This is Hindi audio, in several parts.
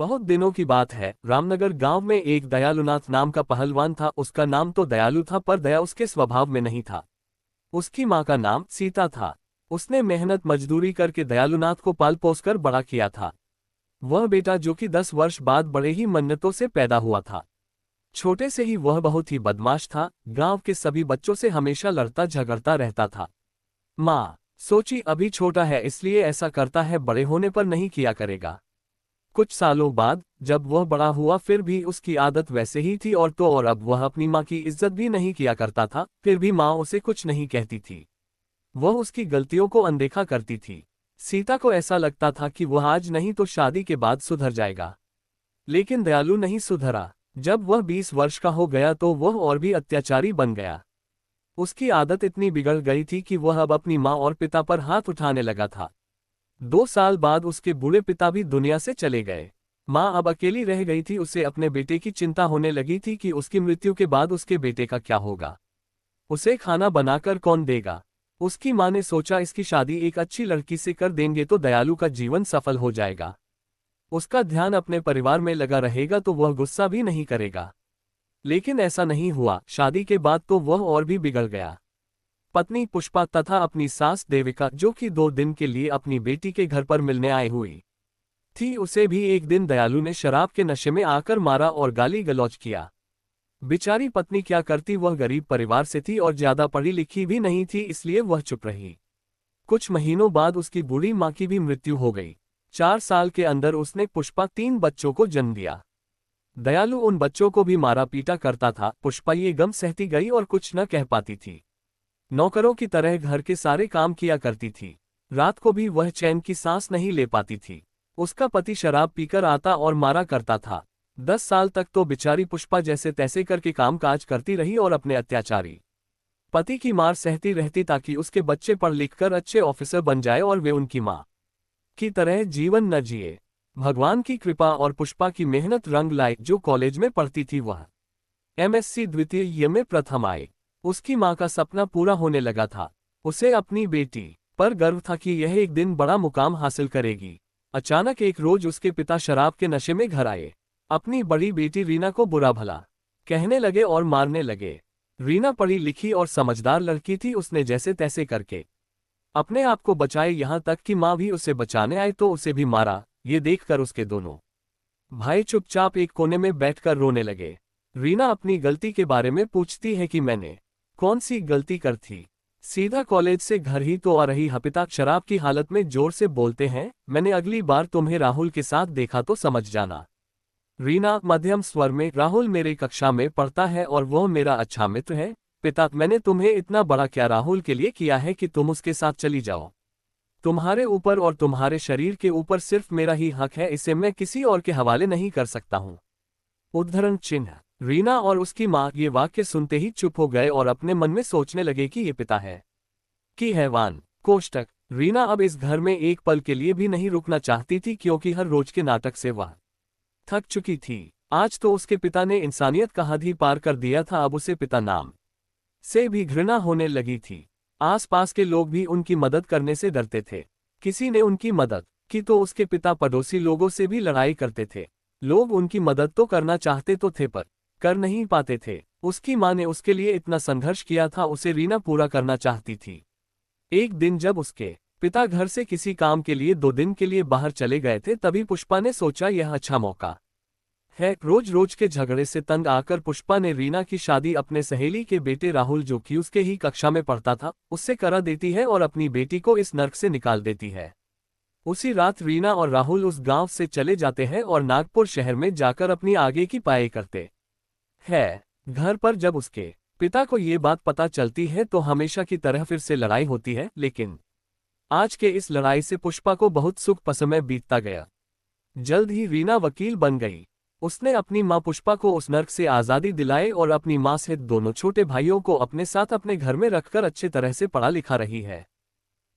बहुत दिनों की बात है। रामनगर गांव में एक दयालुनाथ नाम का पहलवान था। उसका नाम तो दयालु था, पर दया उसके स्वभाव में नहीं था। उसकी माँ का नाम सीता था। उसने मेहनत मजदूरी करके दयालुनाथ को पाल पोस कर बड़ा किया था। वह बेटा जो कि 10 वर्ष बाद बड़े ही मन्नतों से पैदा हुआ था। छोटे से ही वह बहुत ही बदमाश था। गांव के सभी बच्चों से हमेशा लड़ता झगड़ता रहता था। माँ सोची अभी छोटा है इसलिए ऐसा करता है, बड़े होने पर नहीं किया करेगा। कुछ सालों बाद जब वह बड़ा हुआ फिर भी उसकी आदत वैसे ही थी, और तो और अब वह अपनी माँ की इज्जत भी नहीं किया करता था। फिर भी माँ उसे कुछ नहीं कहती थी। वह उसकी गलतियों को अनदेखा करती थी। सीता को ऐसा लगता था कि वह आज नहीं तो शादी के बाद सुधर जाएगा, लेकिन दयालु नहीं सुधरा। जब वह 20 वर्ष का हो गया तो वह और भी अत्याचारी बन गया। उसकी आदत इतनी बिगड़ गई थी कि वह अब अपनी माँ और पिता पर हाथ उठाने लगा था। 2 साल बाद उसके बूढ़े पिता भी दुनिया से चले गए। माँ अब अकेली रह गई थी। उसे अपने बेटे की चिंता होने लगी थी कि उसकी मृत्यु के बाद उसके बेटे का क्या होगा। उसे खाना बनाकर कौन देगा। उसकी माँ ने सोचा इसकी शादी एक अच्छी लड़की से कर देंगे तो दयालु का जीवन सफल हो जाएगा। उसका ध्यान अपने परिवार में लगा रहेगा तो वह गुस्सा भी नहीं करेगा। लेकिन ऐसा नहीं हुआ। शादी के बाद तो वह और भी बिगड़ गया। पत्नी पुष्पा तथा अपनी सास देविका, जो कि 2 दिन के लिए अपनी बेटी के घर पर मिलने आई हुई थी, उसे भी एक दिन दयालु ने शराब के नशे में आकर मारा और गाली गलौज किया। बेचारी पत्नी क्या करती, वह गरीब परिवार से थी और ज्यादा पढ़ी लिखी भी नहीं थी, इसलिए वह चुप रही। कुछ महीनों बाद उसकी बूढ़ी माँ की भी मृत्यु हो गई। 4 साल के अंदर उसने पुष्पा 3 बच्चों को जन्म दिया। दयालु उन बच्चों को भी मारा पीटा करता था। पुष्पा ये गम सहती गई और कुछ न कह पाती थी। नौकरों की तरह घर के सारे काम किया करती थी। रात को भी वह चैन की सांस नहीं ले पाती थी। उसका पति शराब पीकर आता और मारा करता था। 10 साल तक तो बेचारी पुष्पा जैसे तैसे करके काम काज करती रही और अपने अत्याचारी पति की मार सहती रहती ताकि उसके बच्चे पढ़ लिख कर अच्छे ऑफिसर बन जाए और वे उनकी माँ की तरह जीवन न जिए। भगवान की कृपा और पुष्पा की मेहनत रंग लाई। जो कॉलेज में पढ़ती थी वह MSc द्वितीय में प्रथम आई। उसकी माँ का सपना पूरा होने लगा था। उसे अपनी बेटी पर गर्व था कि यह एक दिन बड़ा मुकाम हासिल करेगी। अचानक एक रोज उसके पिता शराब के नशे में घर आए। अपनी बड़ी बेटी रीना को बुरा भला कहने लगे और मारने लगे। रीना पढ़ी लिखी और समझदार लड़की थी। उसने जैसे तैसे करके अपने आप को बचाए, यहाँ तक कि माँ भी उसे बचाने आए तो उसे भी मारा। ये देखकर उसके दोनों भाई चुपचाप एक कोने में बैठकर रोने लगे। रीना अपनी गलती के बारे में पूछती है कि मैंने कौन सी गलती कर थी। सीधा कॉलेज से घर ही तो आ रही है। पिता शराब की हालत में जोर से बोलते हैं, मैंने अगली बार तुम्हें राहुल के साथ देखा तो समझ जाना। रीना मध्यम स्वर में, राहुल मेरे कक्षा में पढ़ता है और वह मेरा अच्छा मित्र है। पिता मैंने तुम्हें इतना बड़ा क्या राहुल के लिए किया है कि तुम उसके साथ चली जाओ। तुम्हारे ऊपर और तुम्हारे शरीर के ऊपर सिर्फ मेरा ही हक है, इसे मैं किसी और के हवाले नहीं कर सकता हूँ। उद्धरण चिन्ह। रीना और उसकी माँ ये वाक्य सुनते ही चुप हो गए और अपने मन में सोचने लगे कि ये पिता है कि हैवान। कोष्टक। रीना अब इस घर में एक पल के लिए भी नहीं रुकना चाहती थी, क्योंकि हर रोज के नाटक से वह थक चुकी थी। आज तो उसके पिता ने इंसानियत का हद ही पार कर दिया था। अब उसे पिता नाम से भी घृणा होने लगी थी। आसपास के लोग भी उनकी मदद करने से डरते थे। किसी ने उनकी मदद की तो उसके पिता पड़ोसी लोगों से भी लड़ाई करते थे। लोग उनकी मदद तो करना चाहते तो थे पर कर नहीं पाते थे। उसकी माँ ने उसके लिए इतना संघर्ष किया था, उसे रीना पूरा करना चाहती थी। एक दिन जब उसके पिता घर से किसी काम के लिए 2 दिन के लिए बाहर चले गए थे, तभी पुष्पा ने सोचा यह अच्छा मौका है। रोज रोज के झगड़े से तंग आकर पुष्पा ने रीना की शादी अपने सहेली के बेटे राहुल, जो कि उसके ही कक्षा में पढ़ता था, उससे करा देती है और अपनी बेटी को इस नर्क से निकाल देती है। उसी रात रीना और राहुल उस गांव से चले जाते हैं और नागपुर शहर में जाकर अपनी आगे की पढ़ाई करते है। घर पर जब उसके पिता को ये बात पता चलती है तो हमेशा की तरह फिर से लड़ाई होती है, लेकिन आज के इस लड़ाई से पुष्पा को बहुत सुख समय बीतता गया। जल्द ही रीना वकील बन गई। उसने अपनी मां पुष्पा को उस नर्क से आज़ादी दिलाई और अपनी मां सहित दोनों छोटे भाइयों को अपने साथ अपने घर में रखकर अच्छे तरह से पढ़ा लिखा रही है।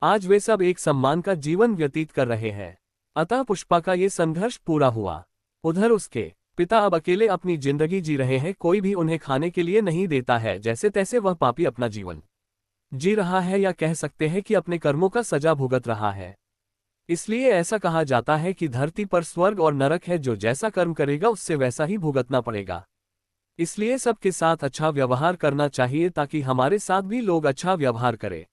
आज वे सब एक सम्मान का जीवन व्यतीत कर रहे हैं। अतः पुष्पा का ये संघर्ष पूरा हुआ। उधर उसके पिता अब अकेले अपनी जिंदगी जी रहे हैं। कोई भी उन्हें खाने के लिए नहीं देता है। जैसे तैसे वह पापी अपना जीवन जी रहा है, या कह सकते हैं कि अपने कर्मों का सजा भुगत रहा है। इसलिए ऐसा कहा जाता है कि धरती पर स्वर्ग और नरक है, जो जैसा कर्म करेगा उससे वैसा ही भुगतना पड़ेगा। इसलिए सबके साथ अच्छा व्यवहार करना चाहिए ताकि हमारे साथ भी लोग अच्छा व्यवहार करें।